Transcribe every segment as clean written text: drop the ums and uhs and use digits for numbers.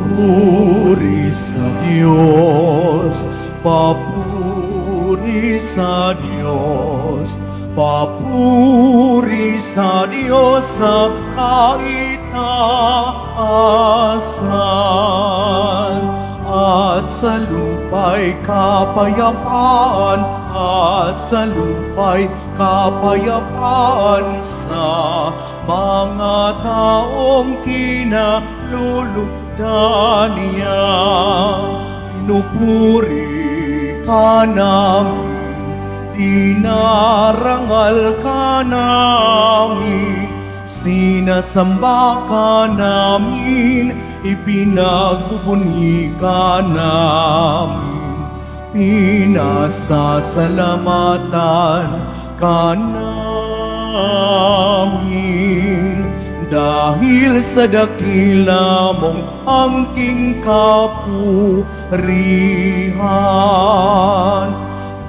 Papuri sa Diyos, papuri sa Diyos, papuri sa Diyos sa kaitaasan. At sa lupa'y kapayapaan, at sa lupa'y kapayapaan sa mga taong kinalulugdan niya. Pinupuri ka namin, dinarangal ka namin, sinasamba ka namin, ipinagbubunyi ka namin, pinasasalamatan ka namin. Dahil sa dakila mong angking kapurihan,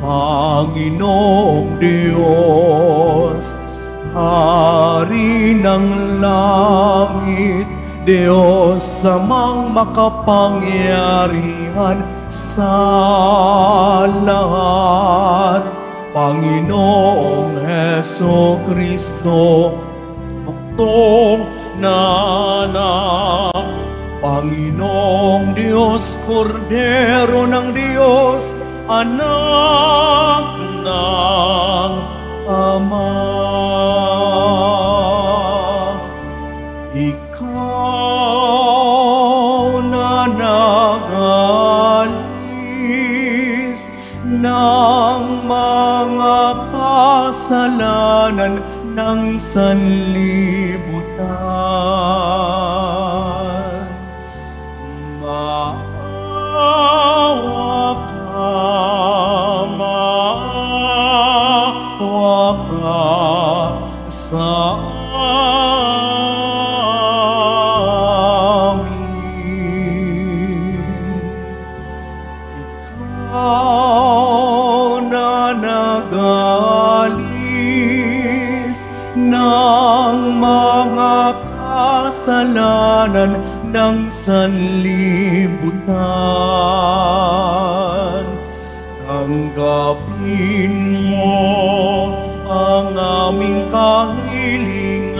Panginoong Diyos, Hari ng langit, Diyos samang makapangyarihan sa lahat, Panginoong Heso Kristo, buktong nanak, Panginoong Diyos, Kordero ng Diyos, anak ng Ama. Ikaw na nagalis ng mga kasalanan ng sanlibutan. Maawa ka sa amin. Ikaw na nagalis ng mga kasalanan ng sanlibutan. Tanggapin mo ang aming kahilingan.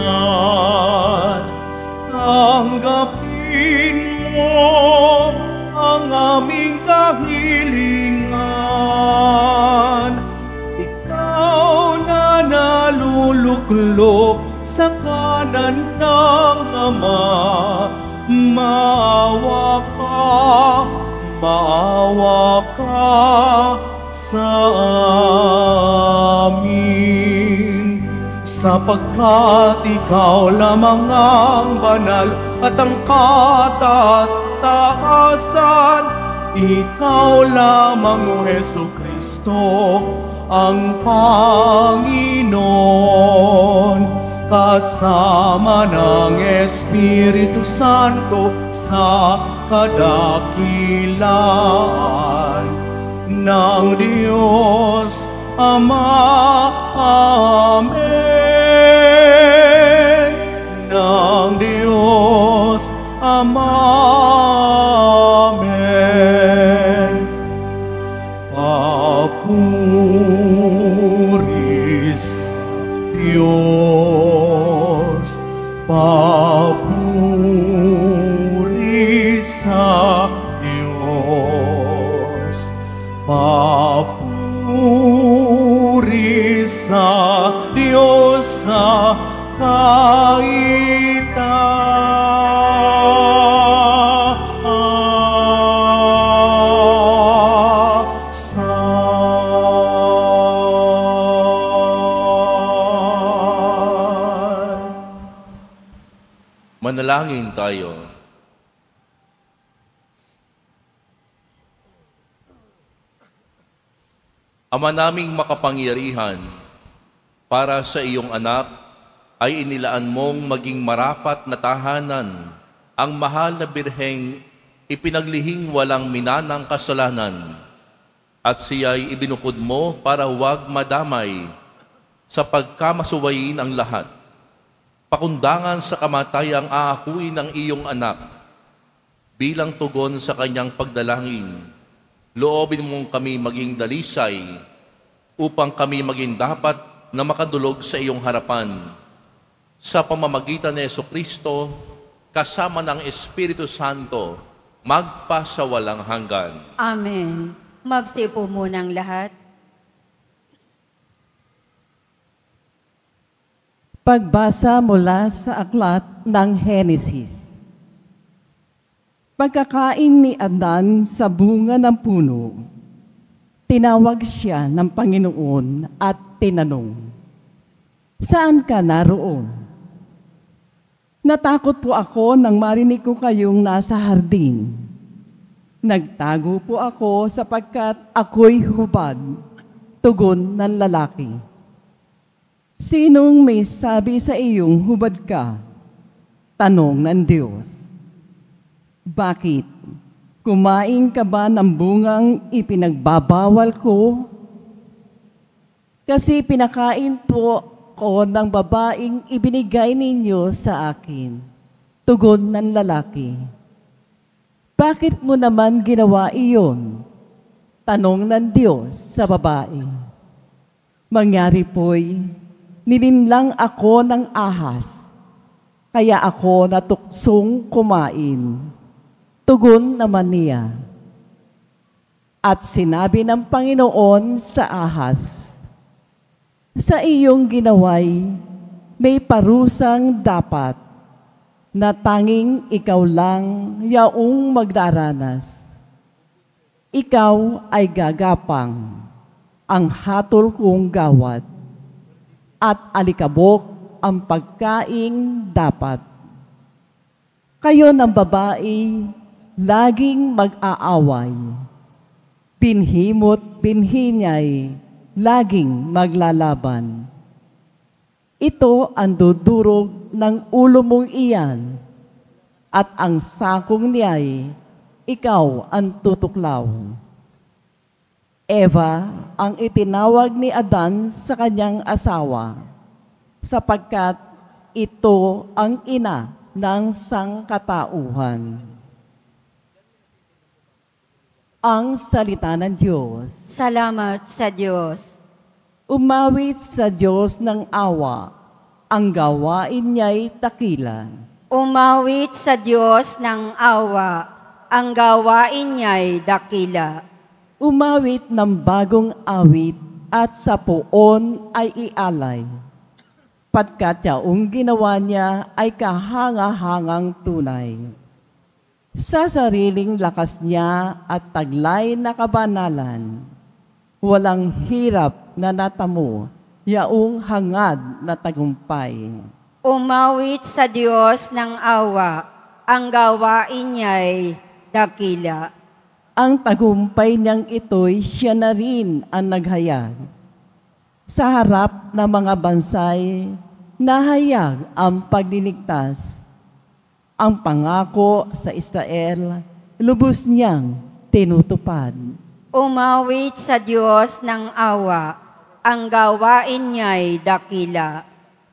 Tanggapin mo ang aming kahilingan. Ikaw na naluluklok sa kanan ng Ama, maawa ka sa amin. Sapagkat ikaw lamang ang banal at ang kataas-taasan, ikaw lamang, O Heso Kristo, ang Panginoon, kasama ng Espiritu Santo sa kadakilaan ng Diyos Ama. Amen. Ng Diyos Ama. Amen. Papuris Diyos, papuri sa Diyos, papuri sa Diyos sa Manalangin tayo. Ama naming makapangyarihan, para sa iyong anak ay inilaan mong maging marapat na tahanan ang mahal na birheng ipinaglihing walang minanang kasalanan, at siya'y ibinukod mo para huwag madamay sa pagkamasuwayin ang lahat. Pakundangan sa kamatayang aakuin ng iyong anak, Bilang tugon sa kanyang pagdalangin, loobin mong kami maging dalisay upang kami maging dapat na makadulog sa iyong harapan. Sa pamamagitan ni Jesucristo, kasama ng Espiritu Santo, magpasawalang hanggan. Amen. Magsipo munang lahat. Pagbasa mula sa aklat ng Henesis. Pagkakain ni Adan sa bunga ng puno, tinawag siya ng Panginoon at tinanong, "Saan ka naroon?" "Natakot po ako nang marinig ko kayong nasa hardin. Nagtago po ako sapagkat ako'y hubad," tugon ng lalaki. "Sinong may sabi sa iyong hubad ka?" tanong ng Diyos. "Bakit? Kumain ka ba ng bungang ipinagbabawal ko? Kasi pinakain po ko ng babaeng ibinigay ninyo sa akin," tugon ng lalaki. "Bakit mo naman ginawa iyon?" tanong ng Diyos sa babae. "Mangyari po'y nilinlang ako ng ahas, kaya ako natuksong kumain," tugon naman niya. At sinabi ng Panginoon sa ahas, "Sa iyong ginaway, may parusang dapat na tanging ikaw lang yaong magdaranas. Ikaw ay gagapang ang hatol kong gawad at alikabok ang pagkaing dapat. Kayo ng babae, laging mag-aaway. Binhi mo't binhi niya'y laging maglalaban. Ito ang dudurog ng ulo mong iyan, at ang sakong niya'y ikaw ang tutuklaw." Eva ang itinawag ni Adan sa kanyang asawa, sapagkat ito ang ina ng sangkatauhan. Ang salita ng Diyos. Salamat sa Diyos. Umawit sa Diyos ng awa, ang gawain niya'y takila. Umawit sa Diyos ng awa, ang gawain niya'y dakila. Umawit ng bagong awit at sa puon ay ialay. Patkat yaong ginawa niya ay kahanga-hangang tunay. Sa sariling lakas niya at taglay na kabanalan, walang hirap na natamo, yaong hangad na tagumpay. Umawit sa Diyos ng awa, ang gawain niya'y dakila. Ang tagumpay niyang ito'y siya na rin ang naghayag. Sa harap ng mga bansay, nahayag ang pagliligtas. Ang pangako sa Israel, lubos niyang tinutupad. Umawit sa Diyos ng awa, ang gawain niya'y dakila.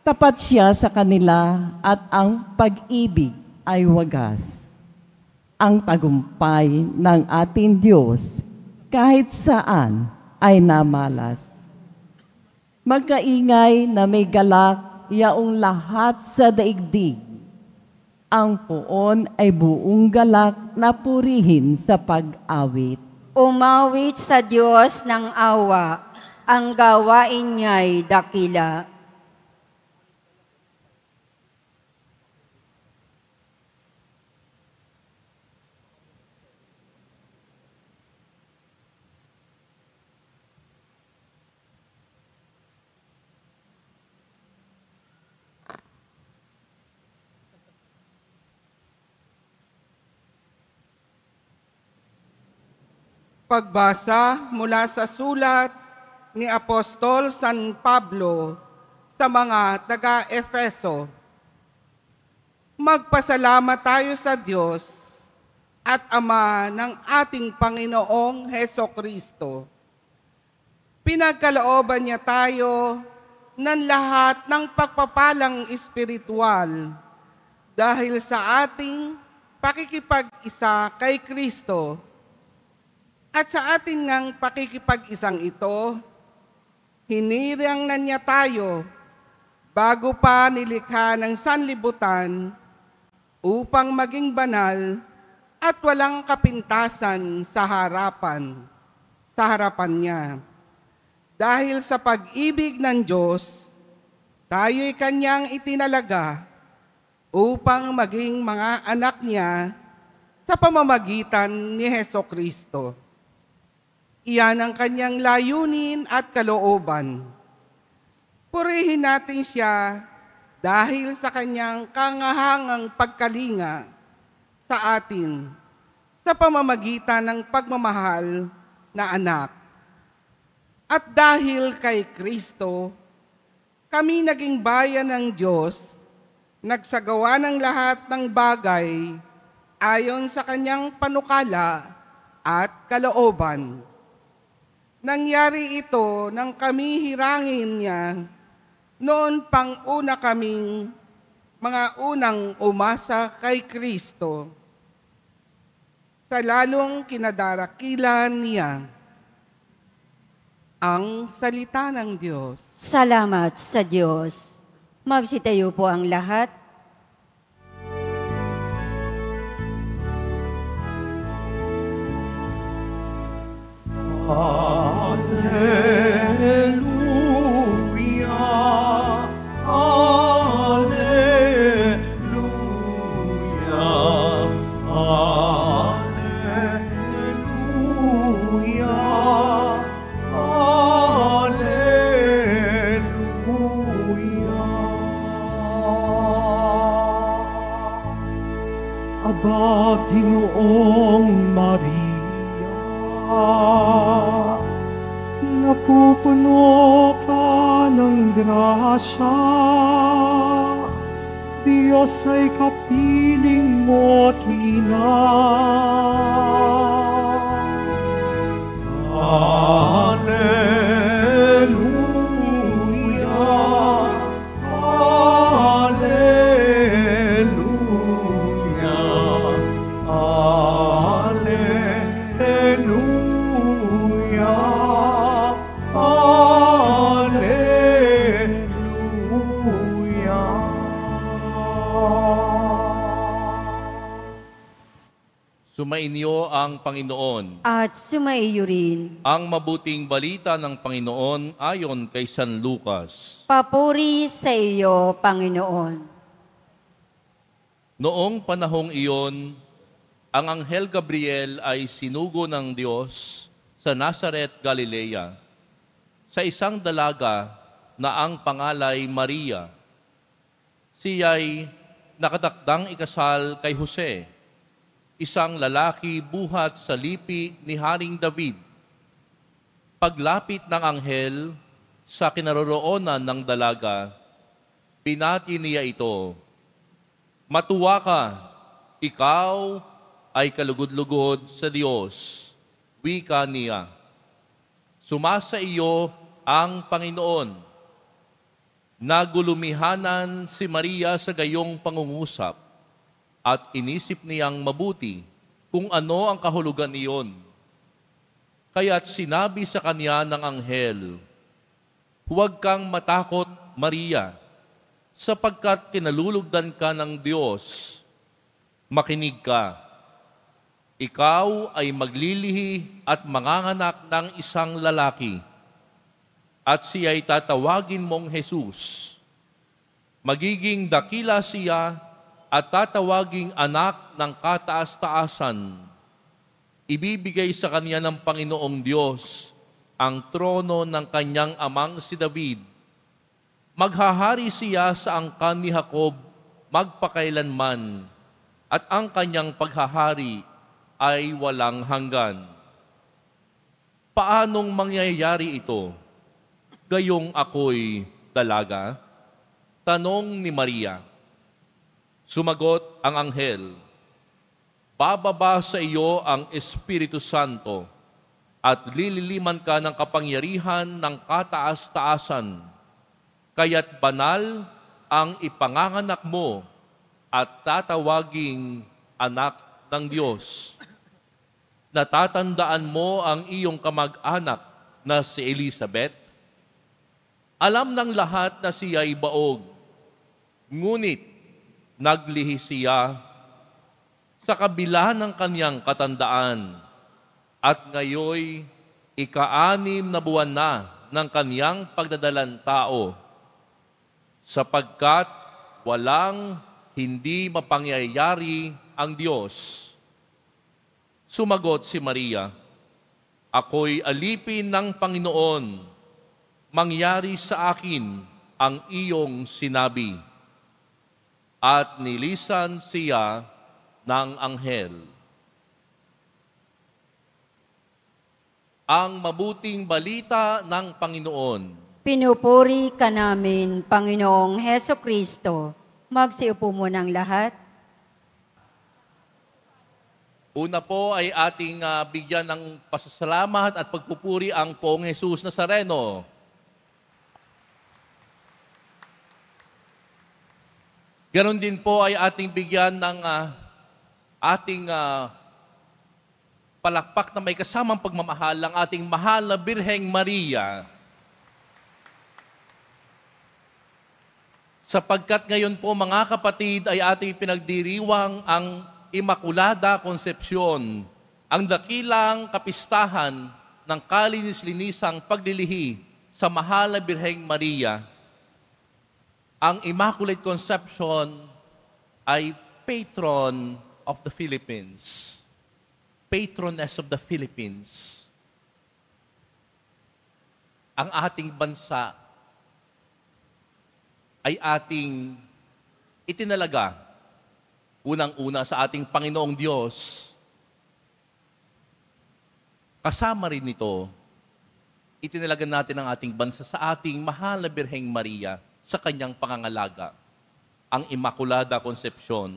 Tapat siya sa kanila at ang pag-ibig ay wagas. Ang tagumpay ng ating Diyos kahit saan ay namalas. Magkaingay na may galak yaong lahat sa daigdig. Ang puon ay buong galak na purihin sa pag-awit. Umawit sa Diyos ng awa, ang gawain niya'y dakila. Pagbasa mula sa sulat ni Apostol San Pablo sa mga taga-Efeso. Magpasalamat tayo sa Diyos at Ama ng ating Panginoong Hesukristo. Pinagkalooban niya tayo ng lahat ng pagpapalang espiritual dahil sa ating pakikipag-isa kay Kristo. At sa atin ngang pakikipag-isang ito, hinirang na niya tayo bago pa nilikha ng sanlibutan upang maging banal at walang kapintasan sa harapan niya. Dahil sa pag-ibig ng Diyos, tayo'y kanyang itinalaga upang maging mga anak niya sa pamamagitan ni Hesukristo. Iyan ang kanyang layunin at kalooban. Purihin natin siya dahil sa kanyang kangahangang pagkalinga sa atin sa pamamagitan ng pagmamahal na anak. At dahil kay Kristo, kami naging bayan ng Diyos, nagsagawa ng lahat ng bagay ayon sa kanyang panukala at kalooban. Nangyari ito nang kami hirangin niya noon pang una kaming mga unang umasa kay Kristo. Sa lalong kinadarakilan niya ang salita ng Diyos. Salamat sa Diyos. Magsitayo po ang lahat. Hallelujah, Hallelujah, Hallelujah, Hallelujah. Aba, Ginoong Maria, napupuno ka ng grasya, Diyos ay kapiling mo't ina. Hallelujah, Hallelujah, Hallelujah, Sumainyo ang Panginoon. At sumaiyo rin. Ang mabuting balita ng Panginoon ayon kay San Lucas. Papuri sa iyo, Panginoon. Noong panahong iyon, ang Anghel Gabriel ay sinugo ng Diyos sa Nazaret, Galilea, sa isang dalaga na ang pangalay Maria. Siya'y nakatakdang ikasal kay Jose, isang lalaki buhat sa lipi ni Haring David. Paglapit ng anghel sa kinaroroonan ng dalaga, binati niya ito, "Matuwa ka, ikaw ay kalugod-lugod sa Diyos," wika niya. "Sumasa iyo ang Panginoon." Nagulumihanan si Maria sa gayong pangungusap at inisip niyang mabuti kung ano ang kahulugan iyon. Kaya't sinabi sa kanya ng anghel, "Huwag kang matakot, Maria, sapagkat kinalulugdan ka ng Diyos. Makinig ka. Ikaw ay maglilihi at manganganak ng isang lalaki, at siya'y tatawagin mong Jesus. Magiging dakila siya at tatawaging anak ng kataas-taasan. Ibibigay sa kanya ng Panginoong Diyos ang trono ng kanyang amang si David. Maghahari siya sa angkan ni Jacob magpakailanman, at ang kanyang paghahari ay walang hanggan." Paanong mangyayari ito? Gayong ako'y dalaga? Tanong ni Maria. Sumagot ang anghel, "Bababa sa iyo ang Espiritu Santo at lililiman ka ng kapangyarihan ng kataas-taasan. Kaya't banal ang ipanganganak mo at tatawaging anak ng Diyos. Natatandaan mo ang iyong kamag-anak na si Elizabeth? Alam ng lahat na siya'y baog, ngunit naglihi siya sa kabila ng kanyang katandaan at ngayoy ika-6 na buwan na ng kanyang pagdadalang tao, sapagkat walang hindi mapangyayari ang Diyos. Sumagot si Maria, "Ako'y alipin ng Panginoon, mangyari sa akin ang iyong sinabi." At nilisan siya ng anghel. Ang mabuting balita ng Panginoon. Pinupuri ka namin, Panginoong Heso Kristo. Magsiupo muna ang lahat. Una po ay ating bigyan ng pasasalamat at pagpupuri ang Poong Jesus Nazareno. Ganon din po ay ating bigyan ng ating palakpak na may kasamang pagmamahal ang ating mahal na Birheng Maria. Sapagkat ngayon po mga kapatid ay ating pinagdiriwang ang Immaculada Concepcion, ang dakilang kapistahan ng kalinis-linisang paglilihi sa mahal na Birheng Maria. Ang Immaculate Conception ay patron of the Philippines. Patroness of the Philippines. Ang ating bansa ay ating itinalaga unang-una sa ating Panginoong Diyos. Kasama rin nito, itinalaga natin ang ating bansa sa ating mahal na Birheng Maria sa kanyang pangangalaga, ang Immaculada Concepcion.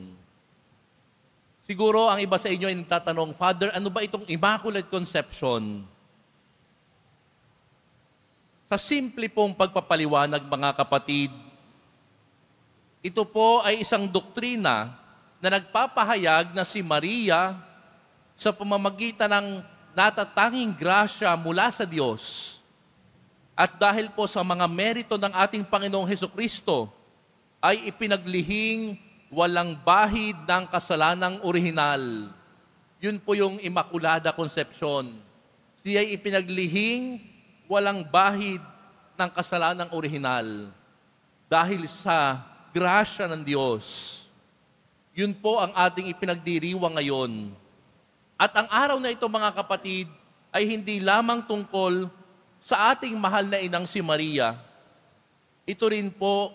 Siguro ang iba sa inyo ay nagtatanong, Father, ano ba itong Immaculate Conception? Sa simple pong pagpapaliwanag, mga kapatid, ito po ay isang doktrina na nagpapahayag na si Maria sa pamamagitan ng natatanging grasya mula sa Diyos at dahil po sa mga merito ng ating Panginoong Hesukristo ay ipinaglihing walang bahid ng kasalanang orihinal. Yun po yung Immaculada Conception. Siya ay ipinaglihing walang bahid ng kasalanang orihinal dahil sa grasya ng Diyos. Yun po ang ating ipinagdiriwang ngayon. At ang araw na ito, mga kapatid, ay hindi lamang tungkol sa ating mahal na inang si Maria. Ito rin po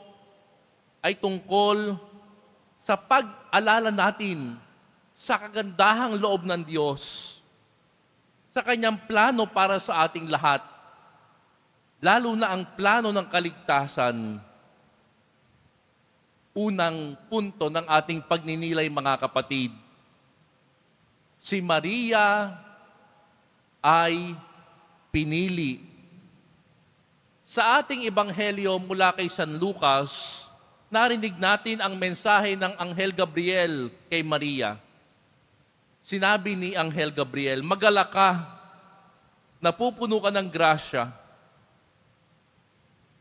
ay tungkol sa pag-alala natin sa kagandahang loob ng Diyos, sa kanyang plano para sa ating lahat, lalo na ang plano ng kaligtasan. Unang punto ng ating pagninilay, mga kapatid, si Maria ay pinili. Sa ating ebanghelyo mula kay San Lucas, narinig natin ang mensahe ng Anghel Gabriel kay Maria. Sinabi ni Anghel Gabriel, "Magalak ka, napupuno ka ng grasya."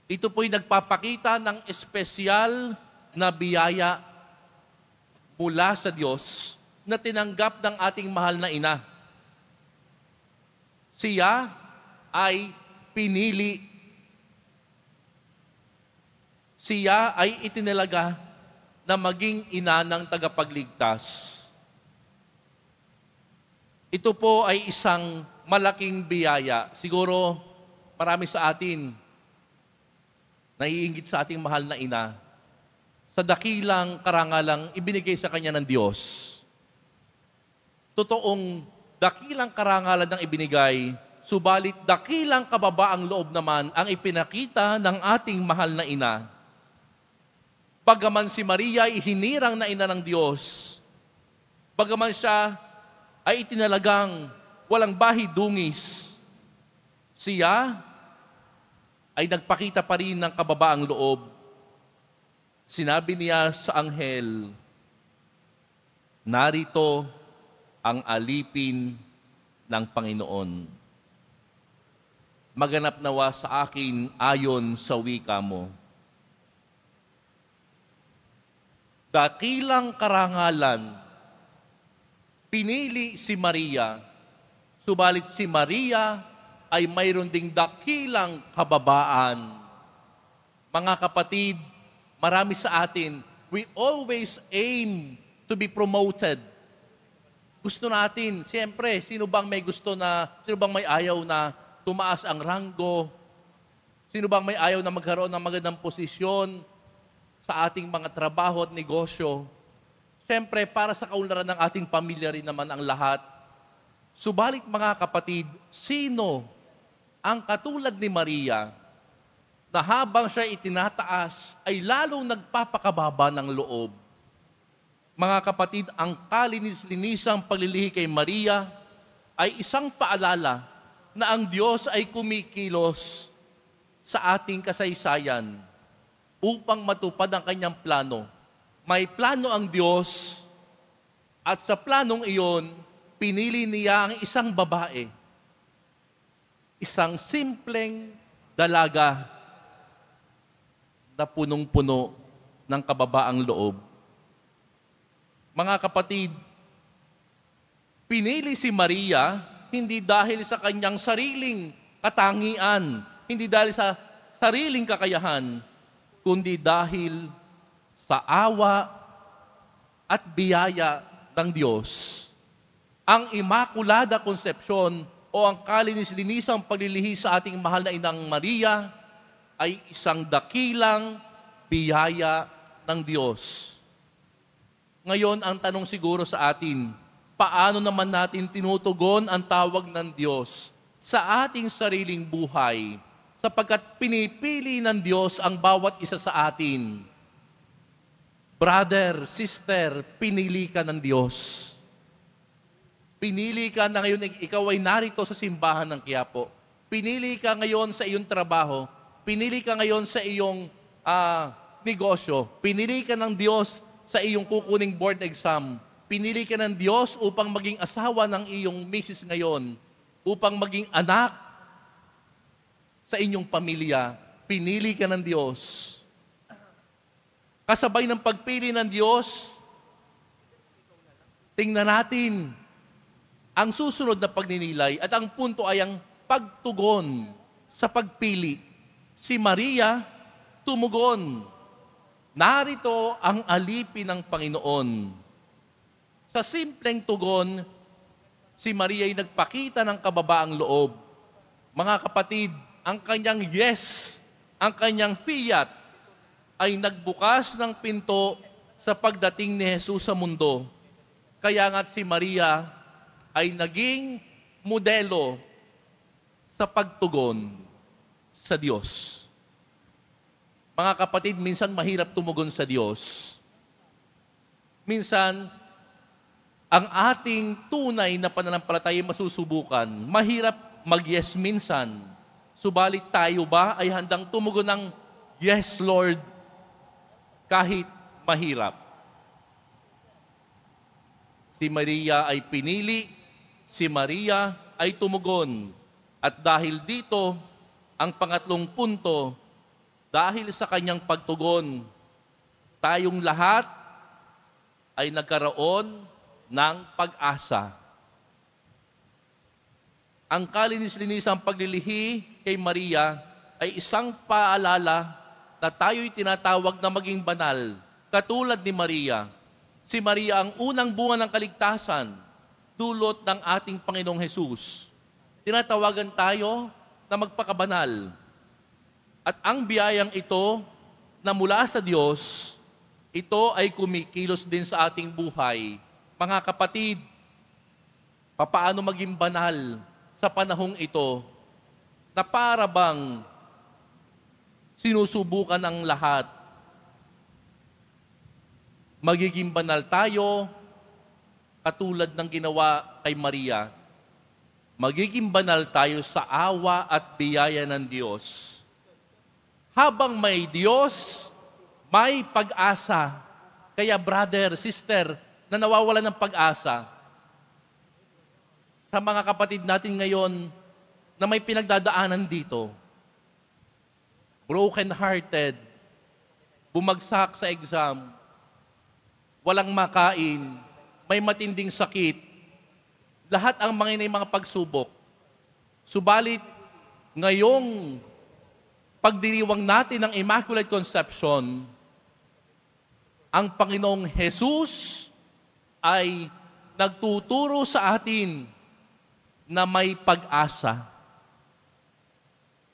Ito po'y nagpapakita ng espesyal na biyaya mula sa Diyos na tinanggap ng ating mahal na ina. Siya ay pinili. Siya ay itinalaga na maging ina ng tagapagligtas. Ito po ay isang malaking biyaya. Siguro marami sa atin naiinggit sa ating mahal na ina sa dakilang karangalang ibinigay sa kanya ng Diyos. Totoong dakilang karangalan ng ibinigay, subalit dakilang kababaang loob naman ang ipinakita ng ating mahal na ina. Bagaman si Maria ay hinirang na ina ng Diyos, bagaman siya ay itinalagang walang bahid-dungis, siya ay nagpakita pa rin ng kababaang loob. Sinabi niya sa anghel, narito ang alipin ng Panginoon. Maganap nawa sa akin ayon sa wika mo. Dakilang karangalan, pinili si Maria, subalit si Maria ay mayroon ding dakilang kababaan. Mga kapatid, marami sa atin, we always aim to be promoted. Gusto natin, siyempre, sino bang may ayaw na tumaas ang ranggo? Sino bang may ayaw na magkaroon ng magandang posisyon sa ating mga trabaho at negosyo? Siyempre, para sa kaunlaran ng ating pamilya rin naman ang lahat. Subalit mga kapatid, sino ang katulad ni Maria na habang siya itinataas ay lalong nagpapakababa ng loob? Mga kapatid, ang kalinis-linisang paglilihi kay Maria ay isang paalala na ang Diyos ay kumikilos sa ating kasaysayan upang matupad ang kanyang plano. May plano ang Diyos at sa planong iyon, pinili niya ang isang babae, isang simpleng dalaga na punong-puno ng kababaang loob. Mga kapatid, pinili si Maria hindi dahil sa kanyang sariling katangian, hindi dahil sa sariling kakayahan, kundi dahil sa awa at biyaya ng Diyos. Ang Immaculada Concepcion o ang kalinis-linisang paglilihi sa ating mahal na Inang Maria ay isang dakilang biyaya ng Diyos. Ngayon, ang tanong siguro sa atin, paano naman natin tinutugon ang tawag ng Diyos sa ating sariling buhay sapagkat pinipili ng Diyos ang bawat isa sa atin? Brother, sister, pinili ka ng Diyos. Pinili ka na ngayon, ikaw ay narito sa simbahan ng Quiapo. Pinili ka ngayon sa iyong trabaho. Pinili ka ngayon sa iyong negosyo. Pinili ka ng Diyos sa iyong kukuning board exam. Pinili ka ng Diyos upang maging asawa ng iyong misis ngayon, upang maging anak sa inyong pamilya. Pinili ka ng Diyos. Kasabay ng pagpili ng Diyos, tingnan natin ang susunod na pagninilay at ang punto ay ang pagtugon sa pagpili. Si Maria tumugon. Narito ang alipin ng Panginoon. Sa simpleng tugon, si Maria ay nagpakita ng kababaang loob. Mga kapatid, ang kanyang yes, ang kanyang fiat, ay nagbukas ng pinto sa pagdating ni Jesus sa mundo. Kaya nga't si Maria ay naging modelo sa pagtugon sa Diyos. Mga kapatid, minsan mahirap tumugon sa Diyos. Minsan, ang ating tunay na pananampalataya masusubukan. Mahirap mag-yes minsan. Subalit tayo ba ay handang tumugon ng yes, Lord, kahit mahirap? Si Maria ay pinili, si Maria ay tumugon. At dahil dito, ang pangatlong punto, dahil sa kanyang pagtugon, tayong lahat ay nagkaroon ng pag-asa. Ang kalinis-linisang paglilihi kay Maria ay isang paalala na tayo'y tinatawag na maging banal, katulad ni Maria. Si Maria ang unang bunga ng kaligtasan, dulot ng ating Panginoong Hesus. Tinatawagan tayo na magpakabanal. At ang biyayang ito na mula sa Diyos, ito ay kumikilos din sa ating buhay. Mga kapatid, papaano maging banal sa panahong ito na para bang sinusubukan ang lahat? Magiging banal tayo katulad ng ginawa kay Maria. Magiging banal tayo sa awa at biyaya ng Diyos. Habang may Diyos, may pag-asa. Kaya brother, sister, na nawawalan ng pag-asa sa mga kapatid natin ngayon na may pinagdadaanan dito. Broken-hearted, bumagsak sa exam, walang makain, may matinding sakit, lahat ang mga pagsubok. Subalit, ngayong pagdiriwang natin ng Immaculate Conception, ang Panginoong Jesus ay nagtuturo sa atin na may pag-asa.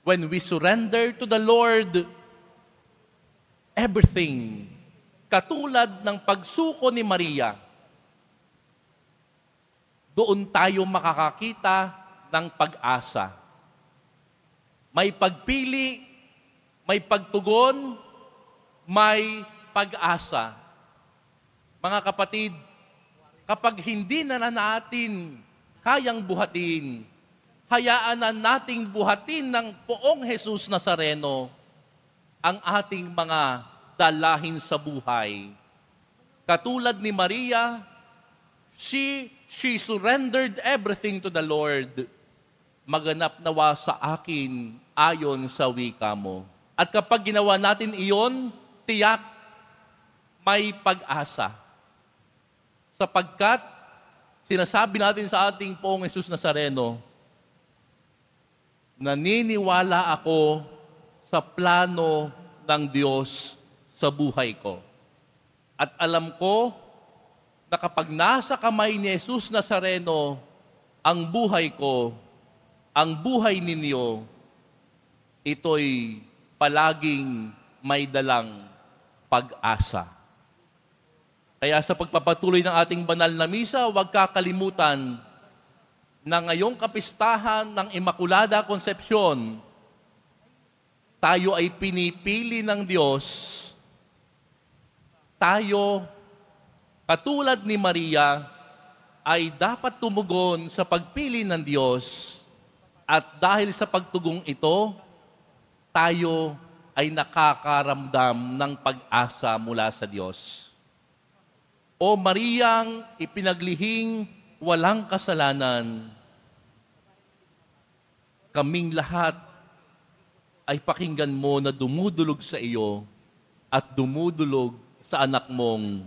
When we surrender to the Lord, everything, katulad ng pagsuko ni Maria, doon tayo makakakita ng pag-asa. May pagpili, may pagtugon, may pag-asa. Mga kapatid, kapag hindi na natin kayang buhatin, hayaan na nating buhatin ng Poong Jesus Nazareno ang ating mga dalahin sa buhay. Katulad ni Maria, she surrendered everything to the Lord. Maganap nawa sa akin ayon sa wika mo. At kapag ginawa natin iyon, tiyak may pag-asa. Sapagkat sinasabi natin sa ating Poong Jesus Nazareno, naniniwala ako sa plano ng Diyos sa buhay ko. At alam ko na kapag nasa kamay ni Jesus Nazareno ang buhay ko, ang buhay ninyo, ito'y palaging may dalang pag-asa. Kaya sa pagpapatuloy ng ating banal na misa, huwag kakalimutan na ngayong kapistahan ng Immaculada Concepcion, tayo ay pinipili ng Diyos. Tayo, katulad ni Maria, ay dapat tumugon sa pagpili ng Diyos. At dahil sa pagtugong ito, tayo ay nakakaramdam ng pag-asa mula sa Diyos. O Mariang ipinaglihing walang kasalanan, kaming lahat ay pakinggan mo na dumudulog sa iyo at dumudulog sa anak mong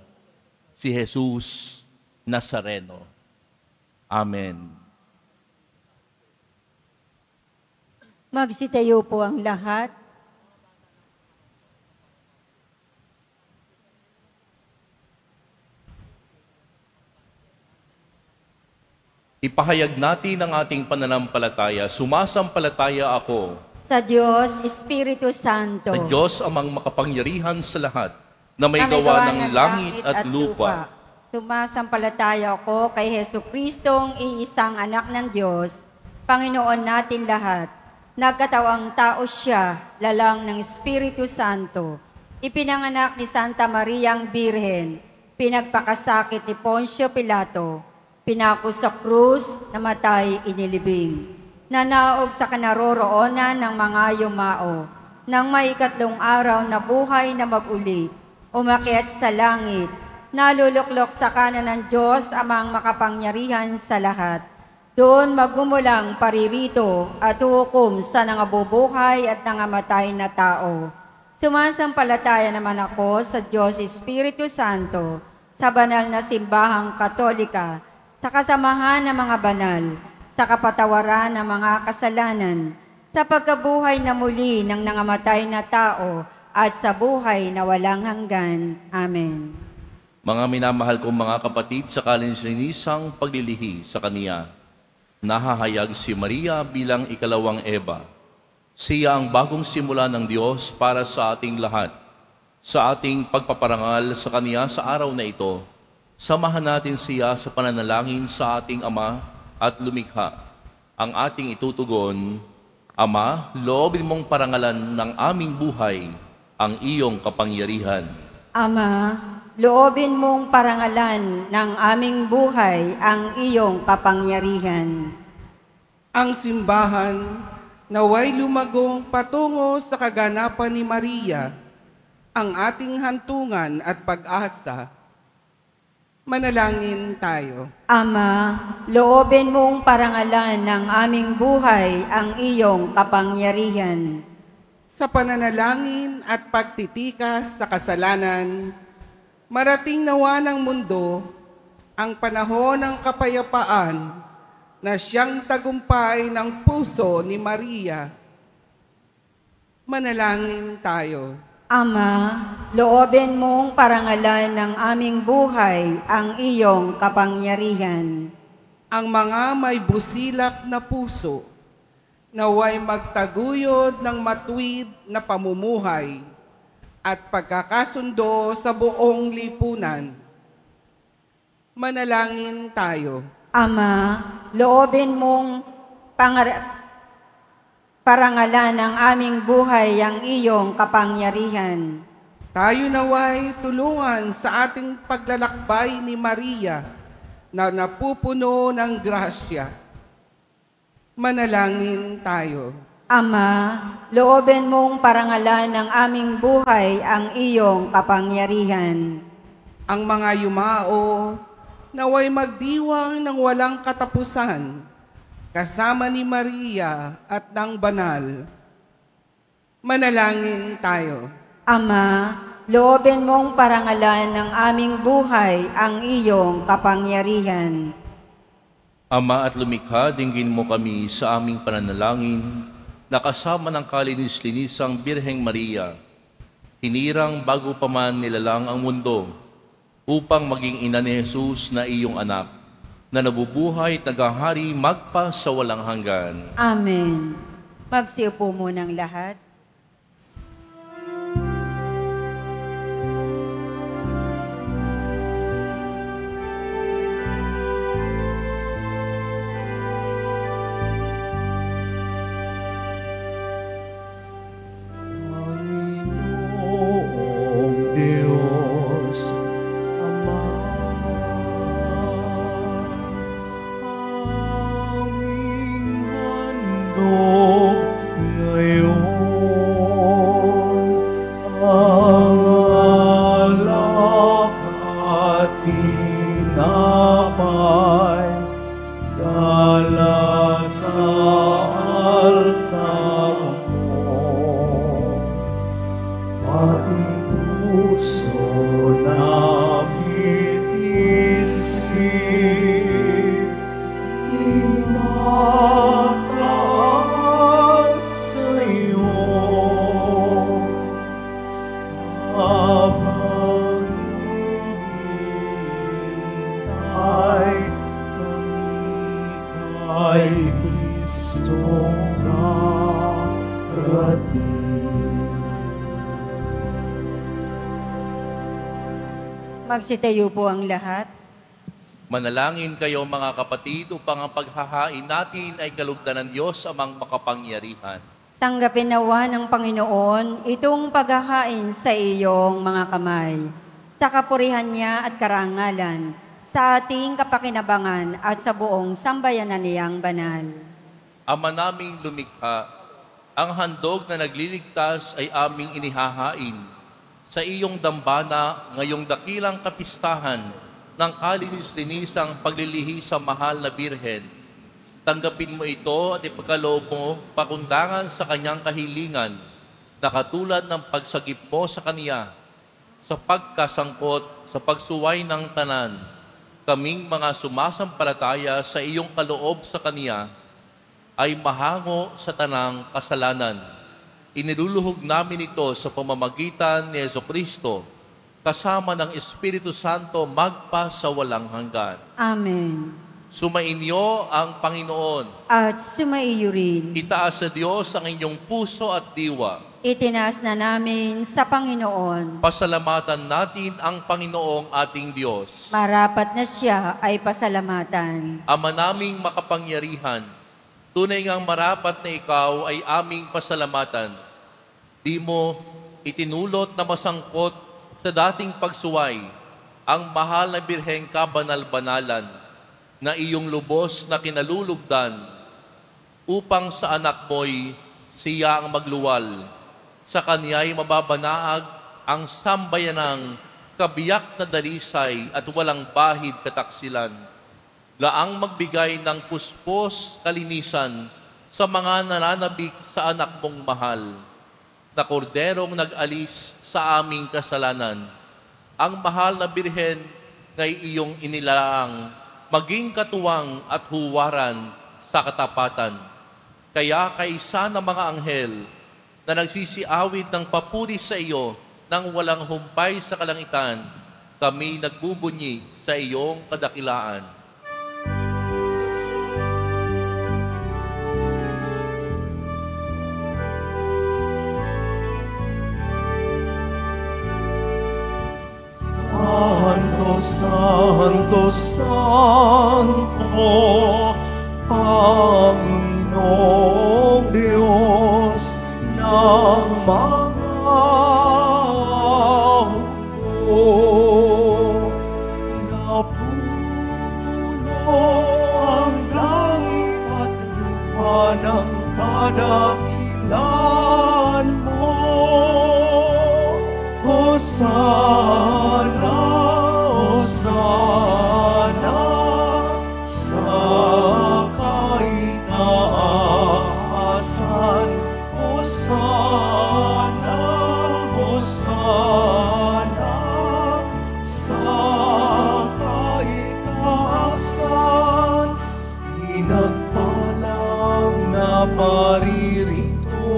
si Jesus Nazareno. Amen. Magsitayo po ang lahat. Ipahayag natin ang ating pananampalataya. Sumasampalataya ako Sa Diyos, Espiritu Santo. sa Diyos amang makapangyarihan sa lahat, na may gawa ng langit at lupa. Sumasampalataya ako kay Jesucristong iisang anak ng Diyos, Panginoon natin lahat. Nagkatawang tao siya, lalang ng Espiritu Santo. Ipinanganak ni Santa Mariang Birhen, pinagpakasakit ni Poncio Pilato, pinako sa krus, namatay, inilibing. Nanaog sa kanaroroonan ng mga yumao, nang may ikatlong araw na buhay na mag-uli, umakyat sa langit, naluluklok sa kanan ng Diyos amang makapangyarihan sa lahat. Doon magmumulang paririto at hukom sa nangabubuhay at nangamatay na tao. Sumasampalataya naman ako sa Diyos Espiritu Santo, sa banal na simbahang Katolika, sa kasamahan ng mga banal, sa kapatawaran ng mga kasalanan, sa pagkabuhay na muli ng nangamatay na tao, at sa buhay na walang hanggan. Amen. Mga minamahal kong mga kapatid, sa kalininisang paglilihi sa Kaniya, nahahayag si Maria bilang ikalawang Eva. Siya ang bagong simula ng Diyos para sa ating lahat. Sa ating pagpaparangal sa Kaniya sa araw na ito, samahan natin siya sa pananalangin sa ating Ama at Lumikha. Ang ating itutugon, Ama, loobin mong parangalan ng aming buhay ang iyong kapangyarihan. Ama, loobin mong parangalan ng aming buhay ang iyong kapangyarihan. Ang simbahan naway lumagong patungo sa kaganapan ni Maria, ang ating hantungan at pag-asa. Manalangin tayo. Ama, loobin mong parangalan ng aming buhay ang iyong kapangyarihan. Sa pananalangin at pagtitikas sa kasalanan, marating nawa ng mundo ang panahon ng kapayapaan na siyang tagumpay ng puso ni Maria. Manalangin tayo. Ama, loobin mong parangalan ng aming buhay ang iyong kapangyarihan. Ang mga may busilak na puso, naway magtaguyod ng matuwid na pamumuhay at pagkakasundo sa buong lipunan. Manalangin tayo. Ama, loobin mong parangalan ng aming buhay ang iyong kapangyarihan. Tayo naway tulungan sa ating paglalakbay ni Maria na napupuno ng grasya. Manalangin tayo. Ama, loobin mong parangalan ng aming buhay ang iyong kapangyarihan. Ang mga yumao naway magdiwang ng walang katapusan kasama ni Maria at ng banal. Manalangin tayo. Ama, loobin mong parangalan ng aming buhay ang iyong kapangyarihan. Ama at lumikha, dinggin mo kami sa aming pananalangin na kasama ng kalinis-linisang Birheng Maria, hinirang bago pa man nilalang ang mundo upang maging ina ni Jesus na iyong anak, na nabubuhay at naghahari magpa sa walang hanggan. Amen. Magsiupo munang lahat. Panginoong Diyos, Ama, aming handog ngayon ang alak at tinapay dala sa altar mo. Ating puso namin isip, tinataas sa'yo. Habang hinihintay kami kay Kristong darating. Magsitayo po ang lahat. Manalangin kayo mga kapatid upang ang paghahain natin ay kalugdan ng Diyos amang makapangyarihan. Tanggapin nawa ng Panginoon itong paghahain sa iyong mga kamay, sa kapurihan niya at karangalan, sa ating kapakinabangan at sa buong sambayanan niyang banal. Ama naming lumikha, ang handog na nagliligtas ay aming inihahain sa iyong dambana ngayong dakilang kapistahan ng kalinis-linisang paglilihi sa mahal na Birhen. Tanggapin mo ito at ipagkaloob mo pakundangan sa kanyang kahilingan na katulad ng pagsagip mo sa kaniya sa pagkasangkot sa pagsuway ng tanan. Kaming mga sumasampalataya sa iyong kaloob sa kaniya ay mahango sa tanang kasalanan. Iniluluhog namin ito sa pamamagitan ni Jesucristo, kasama ng Espiritu Santo magpa sa walang hanggan. Amen. Sumainyo ang Panginoon. At sumaiyo rin. Itaas sa Diyos ang inyong puso at diwa. Itinaas na namin sa Panginoon. Pasalamatan natin ang Panginoong ating Diyos. Marapat na siya ay pasalamatan. Ama naming makapangyarihan, tunay ngang marapat na ikaw ay aming pasalamatan. Di mo itinulot na masangkot sa dating pagsuway ang mahal na Birheng kabanal-banalan na iyong lubos na kinalulugdan upang sa anak mo'y siya ang magluwal. Sa kanya'y mababanaag ang sambayanang kabiyak na dalisay at walang bahid kataksilan, laang magbigay ng puspos kalinisan sa mga nananabik sa anak mong mahal, na korderong nag-alis sa aming kasalanan. Ang mahal na Birhen ngay iyong inilaang, maging katuwang at huwaran sa katapatan. Kaya kaisa ng mga anghel na nagsisiawit ng papuri sa iyo nang walang humpay sa kalangitan, kami nagbubunyi sa iyong kadakilaan. Santo, Santo, Santo, Panginoong Diyos ng mga hukbo. Napuno ang langit at lupa ng kadakilan mo. Hosana, Hosana, sa kaitaasan. Hosana, Hosana, sa kaitaasan. Pinagpalang na paririto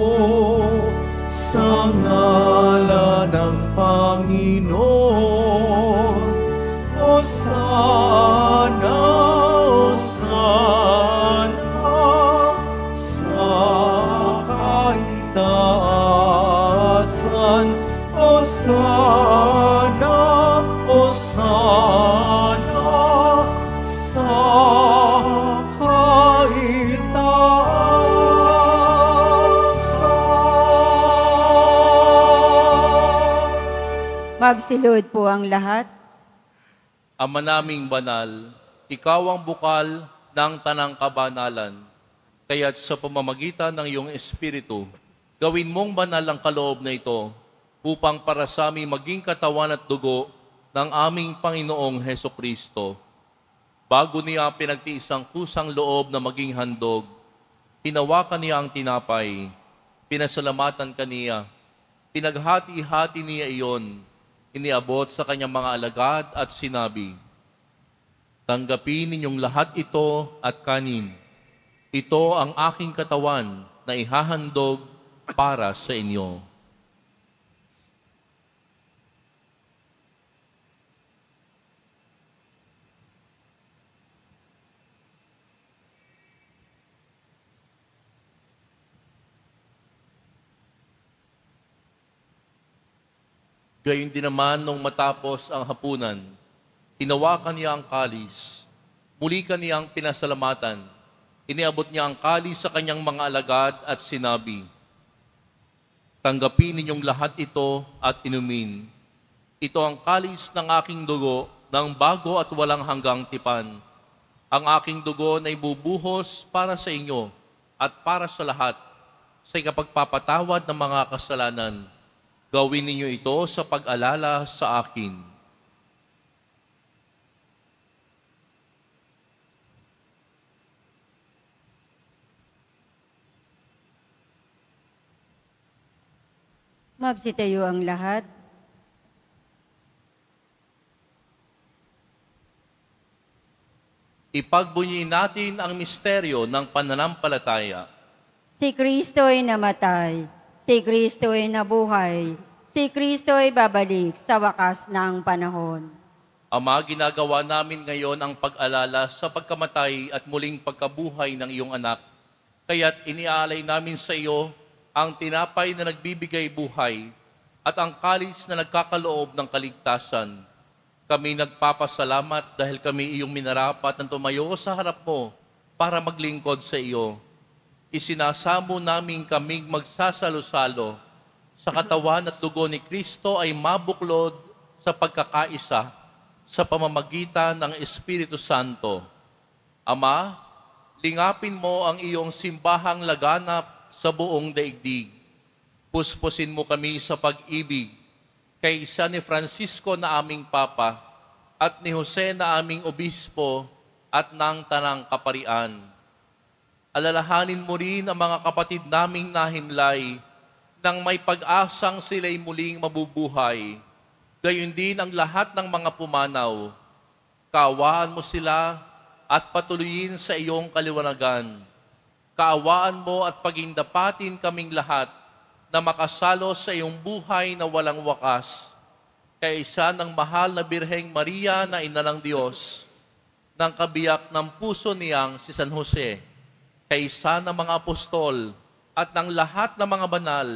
sa ngalan ng Panginoon. Hosana, Hosana, sa kaitaasan. Hosana, Hosana, sa kaitaasan. Magsilod po ang lahat. Ama naming banal, ikaw ang bukal ng tanang kabanalan. Kaya't sa pamamagitan ng iyong Espiritu, gawin mong banal ang kaloob na ito upang para sa aming maging katawan at dugo ng aming Panginoong Hesukristo. Bago niya pinagtiis ang kusang loob na maging handog, hinawakan niya ang tinapay, pinasalamatan kaniya, pinaghati-hati niya iyon, iniabot sa kanyang mga alagad at sinabi, "Tanggapin ninyong lahat ito at kanin. Ito ang aking katawan na ihahandog para sa inyo." Gayun din naman nung matapos ang hapunan, hinawakan niya ang kalis, muli kaniyang pinasalamatan, iniabot niya ang kalis sa kanyang mga alagad at sinabi, "Tanggapin ninyong lahat ito at inumin. Ito ang kalis ng aking dugo ng bago at walang hanggang tipan. Ang aking dugo na ibubuhos para sa inyo at para sa lahat sa ikapagpapatawad ng mga kasalanan. Gawin ninyo ito sa pag-alala sa akin." Magsitayo ang lahat. Ipagbunyi natin ang misteryo ng pananampalataya. Si Kristo'y namatay, si Kristo'y nabuhay, si Kristo'y babalik sa wakas ng panahon. Ama, ginagawa namin ngayon ang pag-alala sa pagkamatay at muling pagkabuhay ng iyong anak. Kaya't iniaalay namin sa iyo ang tinapay na nagbibigay buhay at ang kalis na nagkakaloob ng kaligtasan. Kami nagpapasalamat dahil kami iyong minarapat ng tumayo sa harap mo para maglingkod sa iyo. Isinasamo namin kaming magsasalo-salo sa katawan at dugo ni Kristo ay mabuklod sa pagkakaisa sa pamamagitan ng Espiritu Santo. Ama, lingapin mo ang iyong simbahang laganap sa buong daigdig. Puspusin mo kami sa pag-ibig, kay San ni Francisco na aming Papa, at ni Jose na aming Obispo, at ng Tanang Kaparian. Alalahanin mo rin ang mga kapatid naming nahinlay, nang may pag-asang sila'y muling mabubuhay. Gayon din ang lahat ng mga pumanaw. Kaawaan mo sila at patuloyin sa iyong kaliwanagan. Kaawaan mo at pagindapatin kaming lahat na makasalo sa iyong buhay na walang wakas. Kaysa ng mahal na Birheng Maria na Ina ng Diyos, ng kabiyak ng puso niyang si San Jose, kaysa ng mga apostol at ng lahat ng mga banal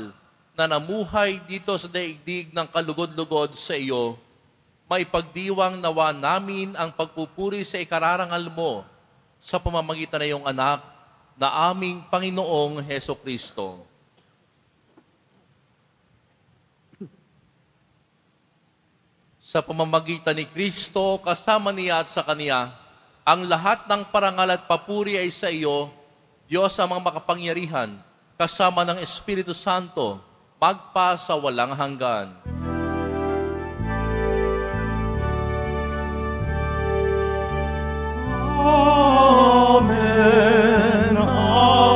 na namuhay dito sa daigdig ng kalugod-lugod sa iyo, maipagdiwang nawa namin ang pagpupuri sa ikararangal mo sa pamamagitan ng iyong anak na aming Panginoong Hesukristo. Sa pamamagitan ni Kristo, kasama niya at sa Kaniya, ang lahat ng parangal at papuri ay sa iyo, Diyos amang makapangyarihan, kasama ng Espiritu Santo, magpa sa walang hanggan. Amen. Amen.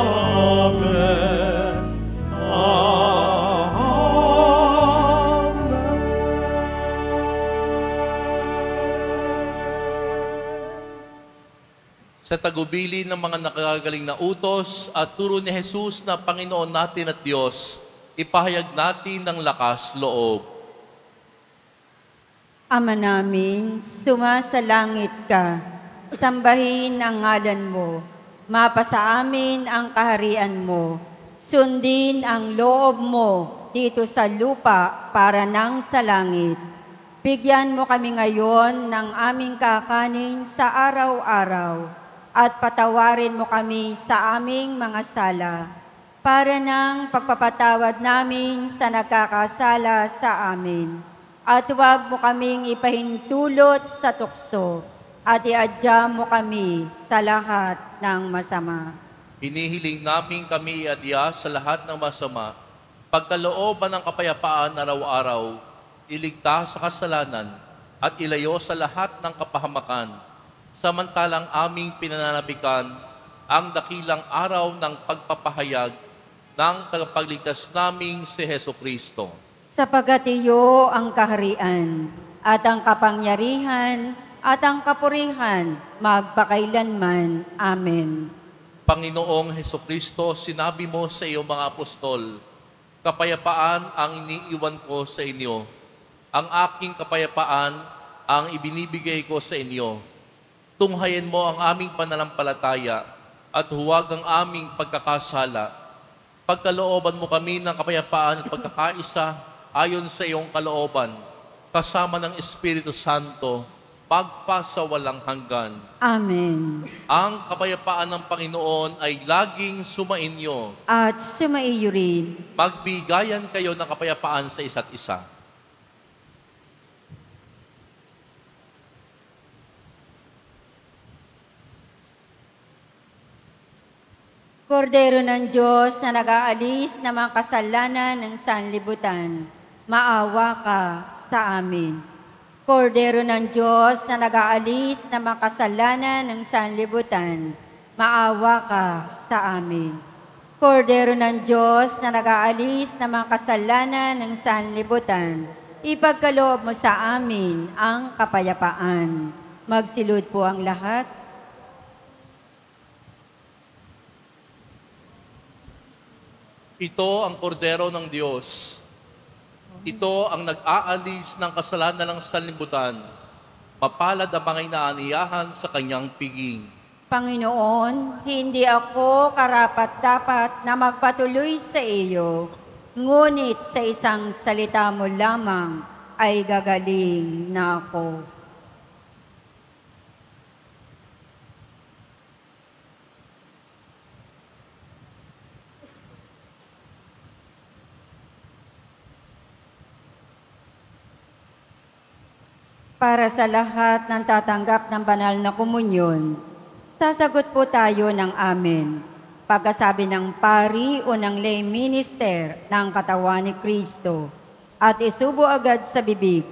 Sa tagubilin ng mga nakagagaling na utos at turo ni Jesus na Panginoon natin at Diyos, ipahayag natin ng lakas loob. Ama namin, sumasalangit ka. Sambahin ang ngalan mo. Mapasa amin ang kaharian mo. Sundin ang loob mo dito sa lupa para nang sa langit. Bigyan mo kami ngayon ng aming kakanin sa araw-araw at patawarin mo kami sa aming mga sala para nang pagpapatawad namin sa nagkakasala sa amin. At huwag mo kaming ipahintulot sa tukso at iadya mo kami sa lahat ng masama. Hinihiling namin kami iadya sa lahat ng masama, pagkalooban ng kapayapaan araw-araw, iligtas sa kasalanan at ilayo sa lahat ng kapahamakan, samantalang aming pinananabikan ang dakilang araw ng pagpapahayag ng tagapagligtas naming si Hesukristo. Sapagat iyo ang kaharian at ang kapangyarihan at ang kapurihan magpakailanman. Amen. Panginoong Hesukristo, sinabi mo sa iyong mga apostol, kapayapaan ang iniiwan ko sa inyo. Ang aking kapayapaan ang ibinibigay ko sa inyo. Tunghayin mo ang aming pananampalataya at huwag ang aming pagkakasala. Pagkalooban mo kami ng kapayapaan at pagkakaisa ayon sa iyong kalooban, kasama ng Espiritu Santo, magpa sa walang hanggan. Amen. Ang kapayapaan ng Panginoon ay laging sumainyo. At sumaiyo rin. Magbigayan kayo ng kapayapaan sa isa't isa. Kordero ng Diyos na nag-aalis ng mga kasalanan ng sanlibutan, maawa ka sa amin. Kordero ng Diyos na nag-aalis ng mga kasalanan ng sanlibutan, maawa ka sa amin. Kordero ng Diyos na nag-aalis ng mga kasalanan ng sanlibutan, ipagkaloob mo sa amin ang kapayapaan. Magsilud po ang lahat. Ito ang kordero ng Diyos. Ito ang nag-aalis ng kasalanan ng sanlibutan. Mapalad ang mga inaaniyahan sa kanyang piging. Panginoon, hindi ako karapat-dapat na magpatuloy sa iyo, ngunit sa isang salita mo lamang ay gagaling na ako. Para sa lahat ng tatanggap ng banal na komunyon, sasagot po tayo ng amen. Pagkasabi ng pari o ng lay minister ng katawan ni Kristo, at isubo agad sa bibig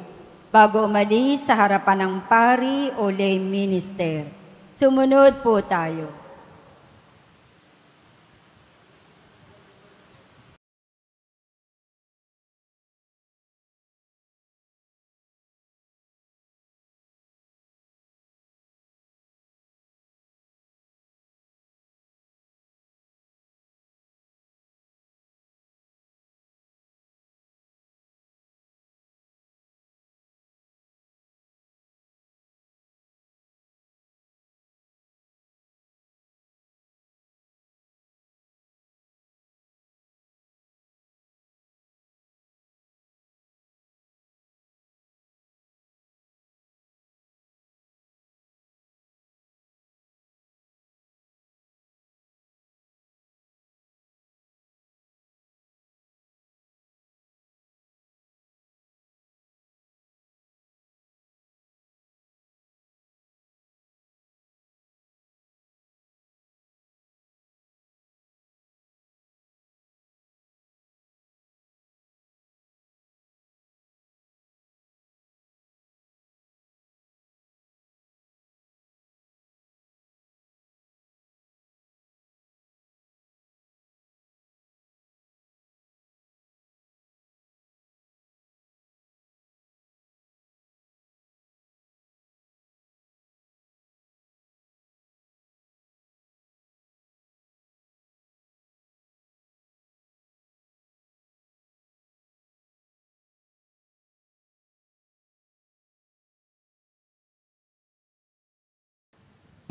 bago umalis sa harapan ng pari o lay minister. Sumunod po tayo.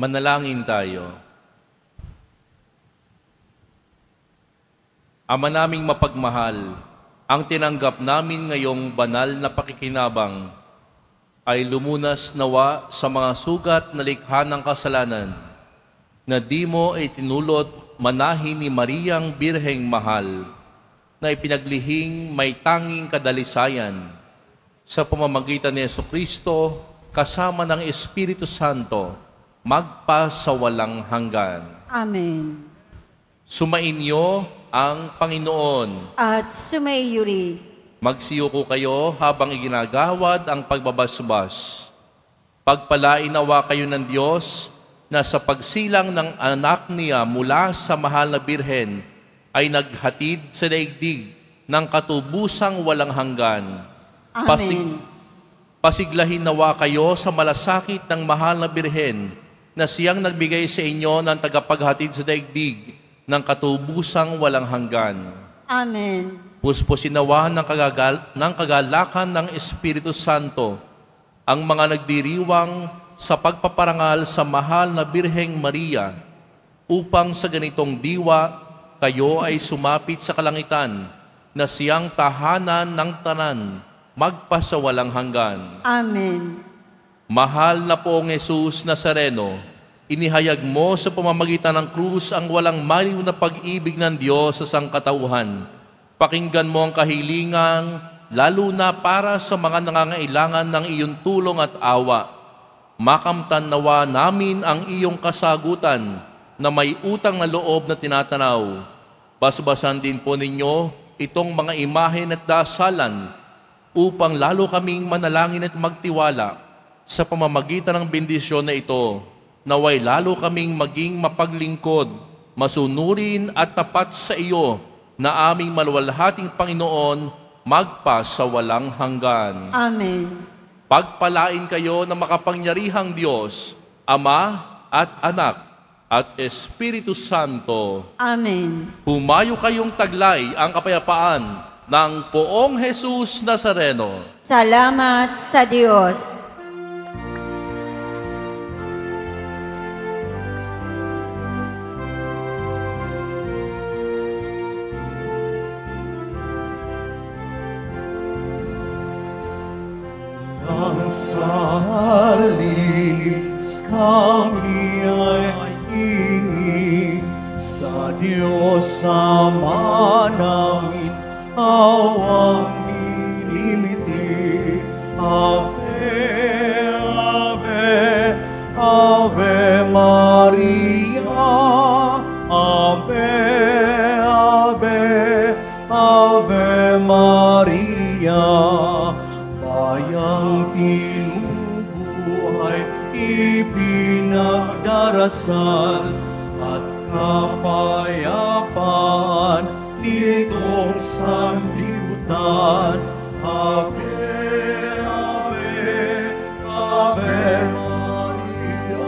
Manalangin tayo. Ama naming mapagmahal, ang tinanggap namin ngayong banal na pakikinabang ay lumunas nawa sa mga sugat na likha ng kasalanan na di mo ay tinulot manahin ni Mariang Birheng Mahal na ipinaglihing may tanging kadalisayan sa pamamagitan ni Jesucristo kasama ng Espiritu Santo magpasawalang hanggan. Amen. Sumainyo ang Panginoon. At sumaiyo rin. Magsiyuko kayo habang iginagawad ang pagbabasbas. Pagpalain nawa kayo ng Diyos na sa pagsilang ng anak niya mula sa mahal na birhen ay naghatid sa daigdig ng katubusang walang hanggan. Amen. Pasiglahin nawa kayo sa malasakit ng mahal na birhen na siyang nagbigay sa inyo ng tagapaghatid sa daigdig ng katubusang walang hanggan. Amen. Puspusin nawa ng kagalakan ng Espiritu Santo ang mga nagdiriwang sa pagpaparangal sa mahal na Birheng Maria upang sa ganitong diwa kayo ay sumapit sa kalangitan na siyang tahanan ng tanan magpasawalang hanggan. Amen. Mahal na poong Jesus Nazareno, inihayag mo sa pamamagitan ng krus ang walang maliw na pag-ibig ng Diyos sa sangkatauhan. Pakinggan mo ang kahilingan, lalo na para sa mga nangangailangan ng iyong tulong at awa. Makamtan nawa namin ang iyong kasagutan na may utang na loob na tinatanaw. Basbasan din po ninyo itong mga imahen at dasalan upang lalo kaming manalangin at magtiwala sa pamamagitan ng bendisyon na ito, naway lalo kaming maging mapaglingkod, masunurin at tapat sa iyo na aming maluwalhating Panginoon magpasawalang hanggan. Amen. Pagpalain kayo ng makapangyarihang Diyos, Ama at Anak at Espiritu Santo. Amen. Humayo kayong taglay ang kapayapaan ng Poong Jesus Nazareno. Salamat sa Diyos. Sa halilis kami ay hingi, sa Diyos Ama namin awang nilimiti. Ave, Ave, Ave Maria, Ave, Ave, Ave Maria. kapayapaan nitong sanlibutan. Ave, Ave, Ave Maria.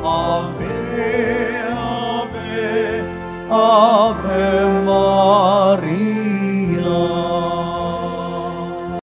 Ave, Ave, Ave